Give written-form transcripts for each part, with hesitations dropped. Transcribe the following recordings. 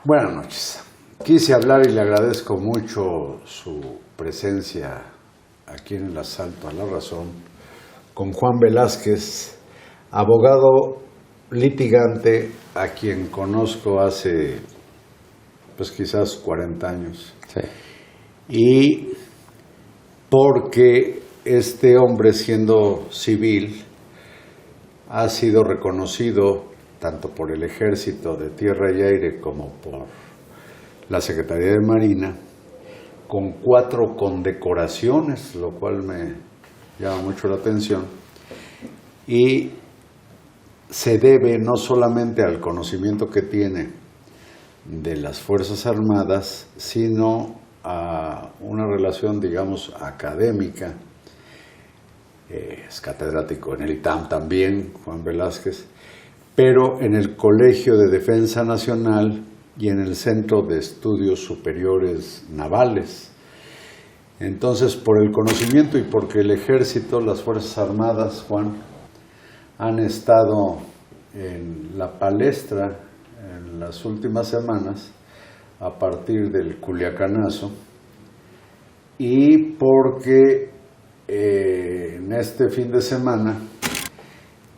Buenas noches. Quise hablar y le agradezco mucho su presencia aquí en el Asalto a la Razón con Juan Velázquez, abogado litigante a quien conozco hace pues quizás 40 años. Sí. Y porque este hombre, siendo civil, ha sido reconocido tanto por el Ejército de Tierra y Aire como por la Secretaría de Marina, con 4 condecoraciones, lo cual me llama mucho la atención, y se debe no solamente al conocimiento que tiene de las Fuerzas Armadas, sino a una relación, digamos, académica. Es catedrático en el ITAM también, Juan Velázquez, pero en el Colegio de Defensa Nacional y en el Centro de Estudios Superiores Navales. Entonces, por el conocimiento y porque el Ejército, las Fuerzas Armadas, Juan, han estado en la palestra en las últimas semanas a partir del Culiacanazo, y porque en este fin de semana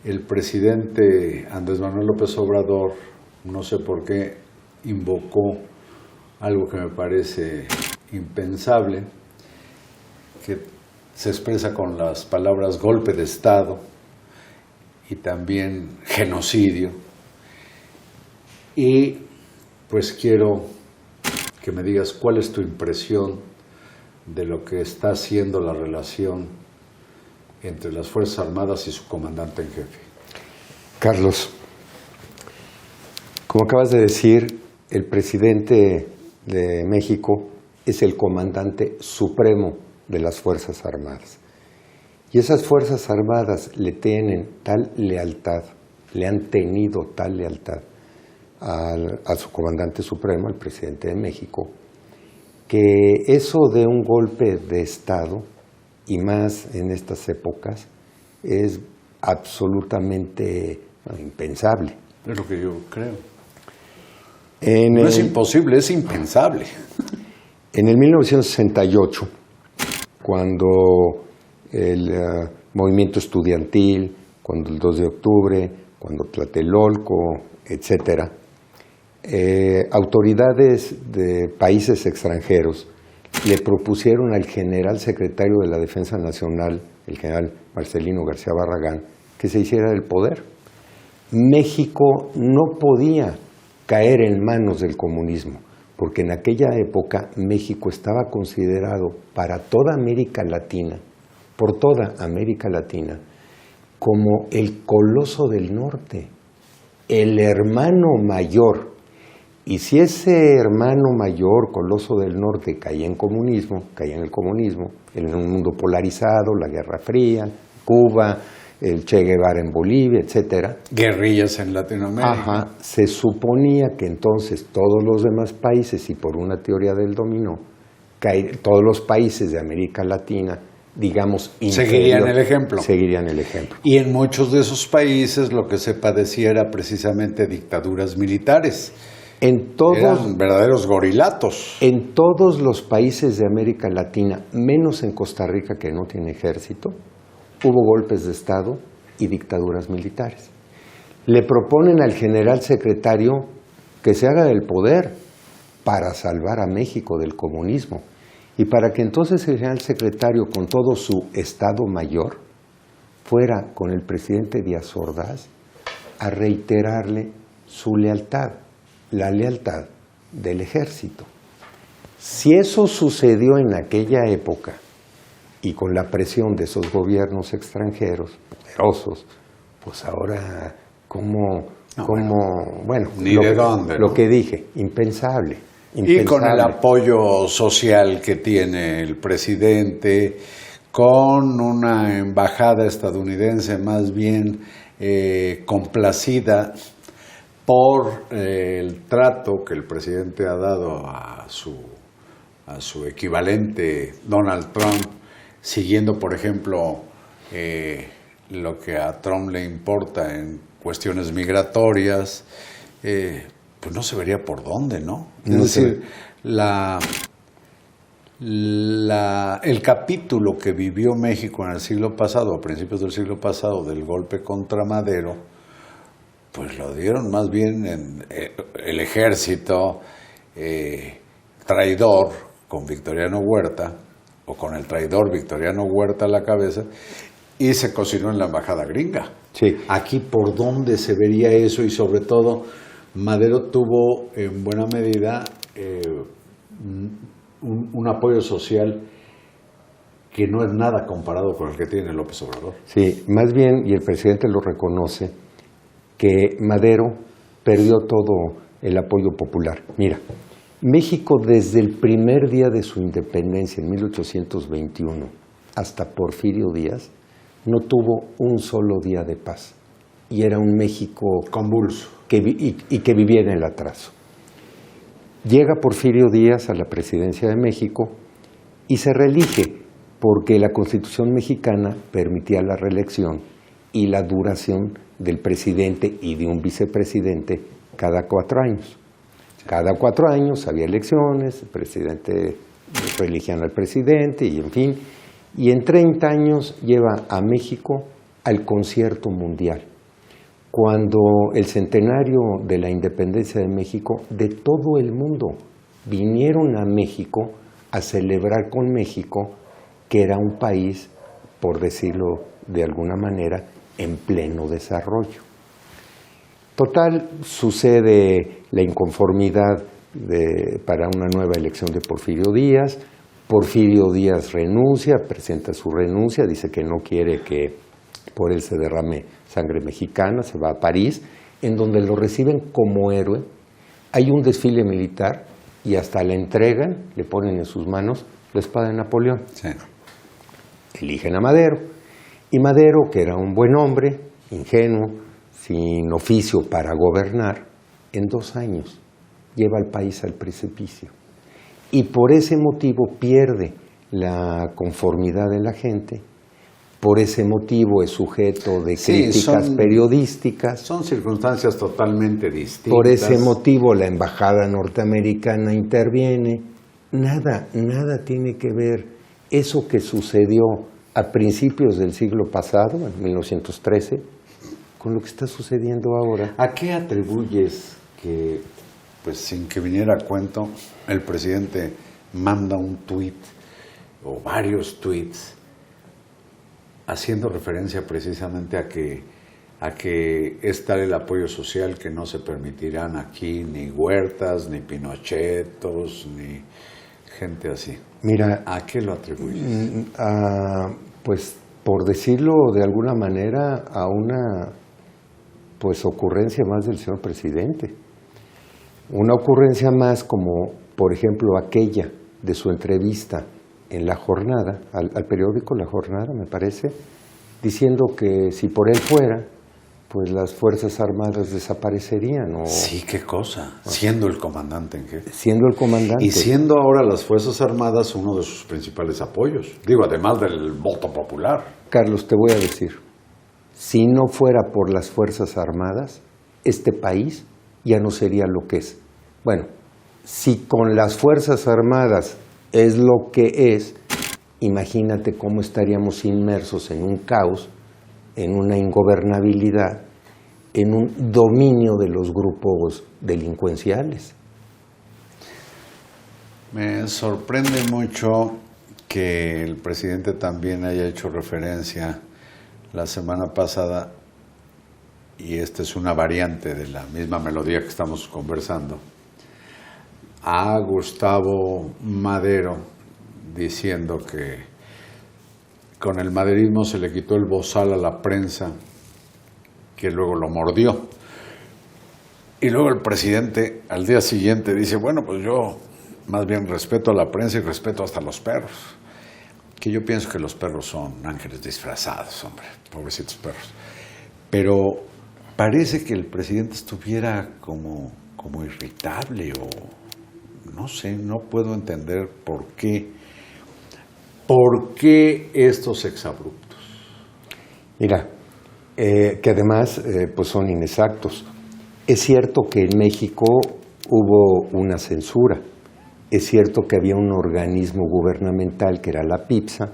el presidente Andrés Manuel López Obrador, no sé por qué, invocó algo que me parece impensable, que se expresa con las palabras golpe de Estado y también genocidio. Y pues quiero que me digas cuál es tu impresión de lo que está haciendo la relación entre las Fuerzas Armadas y su comandante en jefe. Carlos, como acabas de decir, el presidente de México es el comandante supremo de las Fuerzas Armadas. Y esas Fuerzas Armadas le tienen tal lealtad, le han tenido tal lealtad a su comandante supremo, el presidente de México, que eso de un golpe de Estado, y más en estas épocas, es absolutamente impensable. Es lo que yo creo. No es imposible, es impensable. En el 1968, cuando el movimiento estudiantil, cuando el 2 de octubre, cuando Tlatelolco, etcétera, autoridades de países extranjeros le propusieron al general secretario de la Defensa Nacional, el general Marcelino García Barragán, que se hiciera del poder. México no podía caer en manos del comunismo, porque en aquella época México estaba considerado para toda América Latina, por toda América Latina, como el coloso del norte, el hermano mayor. Y si ese hermano mayor, coloso del norte, caía en el comunismo, en un mundo polarizado, la Guerra Fría, Cuba, el Che Guevara en Bolivia, etcétera. Guerrillas en Latinoamérica. Ajá, se suponía que entonces todos los demás países, y por una teoría del dominó, todos los países de América Latina, digamos, seguirían el ejemplo. Seguirían el ejemplo. Y en muchos de esos países lo que se padecía era precisamente dictaduras militares. Eran verdaderos gorilatos. En todos los países de América Latina, menos en Costa Rica, que no tiene ejército, hubo golpes de Estado y dictaduras militares. Le proponen al general secretario que se haga del poder para salvar a México del comunismo y para que entonces el general secretario, con todo su Estado Mayor, fuera con el presidente Díaz Ordaz a reiterarle su lealtad, la lealtad del ejército. Si eso sucedió en aquella época y con la presión de esos gobiernos extranjeros poderosos, pues ahora, ni de dónde, lo que dije, impensable. Y con el apoyo social que tiene el presidente, con una embajada estadounidense más bien complacida, por el trato que el presidente ha dado a su equivalente Donald Trump, siguiendo, por ejemplo, lo que a Trump le importa en cuestiones migratorias, pues no se vería por dónde, ¿no? Es decir, el capítulo que vivió México en el siglo pasado, a principios del siglo pasado, del golpe contra Madero, pues lo dieron más bien en el ejército traidor con Victoriano Huerta, o con el traidor Victoriano Huerta a la cabeza, y se cocinó en la embajada gringa. Sí. Aquí, ¿por dónde se vería eso? Y sobre todo, Madero tuvo en buena medida un apoyo social que no es nada comparado con el que tiene López Obrador. Sí, más bien, y el presidente lo reconoce, que Madero perdió todo el apoyo popular. Mira, México desde el primer día de su independencia, en 1821, hasta Porfirio Díaz, no tuvo un solo día de paz. Y era un México convulso. Que vivía en el atraso. Llega Porfirio Díaz a la presidencia de México y se reelige porque la Constitución mexicana permitía la reelección y la duración del presidente y de un vicepresidente cada 4 años. Cada 4 años había elecciones, el presidente reelegían al presidente y en fin. Y en 30 años lleva a México al concierto mundial. Cuando el centenario de la independencia de México, de todo el mundo vinieron a México a celebrar con México que era un país, por decirlo de alguna manera, en pleno desarrollo. Total, sucede la inconformidad para una nueva elección de Porfirio Díaz. Porfirio Díaz renuncia, presenta su renuncia, dice que no quiere que por él se derrame sangre mexicana, se va a París, en donde lo reciben como héroe. Hay un desfile militar y hasta le entregan, le ponen en sus manos la espada de Napoleón. Sí. Eligen a Madero. Y Madero, que era un buen hombre, ingenuo, sin oficio para gobernar, en 2 años lleva al país al precipicio. Y por ese motivo pierde la conformidad de la gente. Por ese motivo es sujeto de críticas periodísticas. Son circunstancias totalmente distintas. Por ese motivo la embajada norteamericana interviene. Nada tiene que ver eso que sucedió a principios del siglo pasado, en 1913, con lo que está sucediendo ahora. ¿A qué atribuyes que, pues sin que viniera a cuento, el presidente manda un tuit o varios tuits haciendo referencia precisamente a que es tal el apoyo social que no se permitirán aquí ni Huertas, ni Pinochetos, ni gente así? Mira, ¿a qué lo atribuyes? Pues por decirlo de alguna manera, a una ocurrencia más del señor presidente. Una ocurrencia más como, por ejemplo, aquella de su entrevista en La Jornada, al periódico La Jornada, me parece, diciendo que si por él fuera, pues las Fuerzas Armadas desaparecerían. Sí, qué cosa, siendo el comandante en jefe. Siendo el comandante. Y siendo ahora las Fuerzas Armadas uno de sus principales apoyos. Digo, además del voto popular. Carlos, te voy a decir, si no fuera por las Fuerzas Armadas, este país ya no sería lo que es. Bueno, si con las Fuerzas Armadas es lo que es, imagínate cómo estaríamos inmersos en un caos, en una ingobernabilidad, en un dominio de los grupos delincuenciales. Me sorprende mucho que el presidente también haya hecho referencia la semana pasada, y esta es una variante de la misma melodía que estamos conversando, a Gustavo Madero diciendo que con el maderismo se le quitó el bozal a la prensa, que luego lo mordió. Y luego el presidente al día siguiente dice, bueno, pues yo más bien respeto a la prensa y respeto hasta a los perros. Que yo pienso que los perros son ángeles disfrazados, hombre, pobrecitos perros. Pero parece que el presidente estuviera como irritable o no sé, no puedo entender por qué estos exabruptos. Mira, que además pues son inexactos. Es cierto que en México hubo una censura, es cierto que había un organismo gubernamental que era la PIPSA,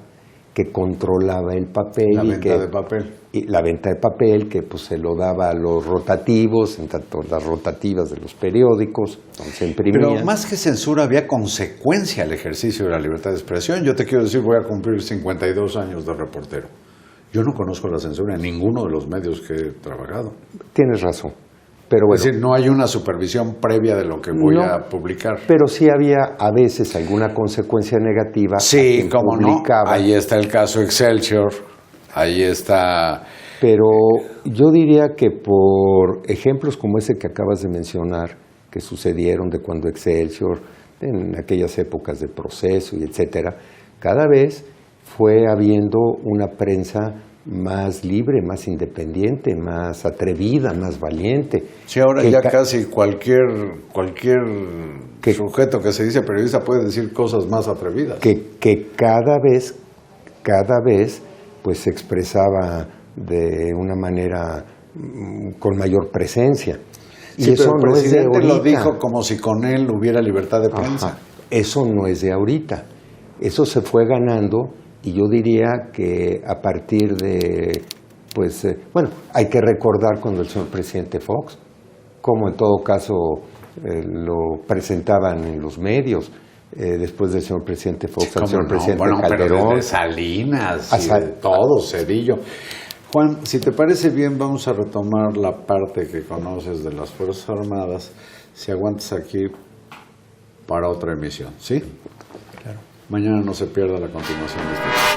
que controlaba el papel. La venta de papel. Y la venta de papel, que pues se lo daba a los rotativos, en tanto las rotativas de los periódicos, donde se imprimían. Pero más que censura, había consecuencia al ejercicio de la libertad de expresión. Yo te quiero decir, voy a cumplir 52 años de reportero. Yo no conozco la censura en ninguno de los medios que he trabajado. Tienes razón. Pero bueno, es decir, no hay una supervisión previa de lo que voy a publicar. Pero sí había a veces alguna consecuencia negativa. Sí, cómo no. Ahí está el caso Excelsior, ahí está. Pero yo diría que por ejemplos como ese que acabas de mencionar, que sucedieron de cuando Excelsior, en aquellas épocas de Proceso y etcétera, cada vez fue habiendo una prensa más libre, más independiente, más atrevida, más valiente. Sí, ahora ya casi cualquier sujeto que se dice periodista puede decir cosas más atrevidas. Que cada vez pues se expresaba de una manera con mayor presencia. Sí, y eso pero el presidente lo dijo como si con él hubiera libertad de prensa. Ajá. Eso no es de ahorita. Eso se fue ganando. Y yo diría que a partir de, pues, bueno, hay que recordar cuando el señor presidente Fox, como en todo caso lo presentaban en los medios, después del señor presidente Fox, al señor presidente Calderón. Pero de Salinas, y de todo, Cedillo. Juan, si te parece bien, vamos a retomar la parte que conoces de las Fuerzas Armadas, si aguantas aquí para otra emisión, ¿sí? Claro. Mañana no se pierda la continuación de este tema.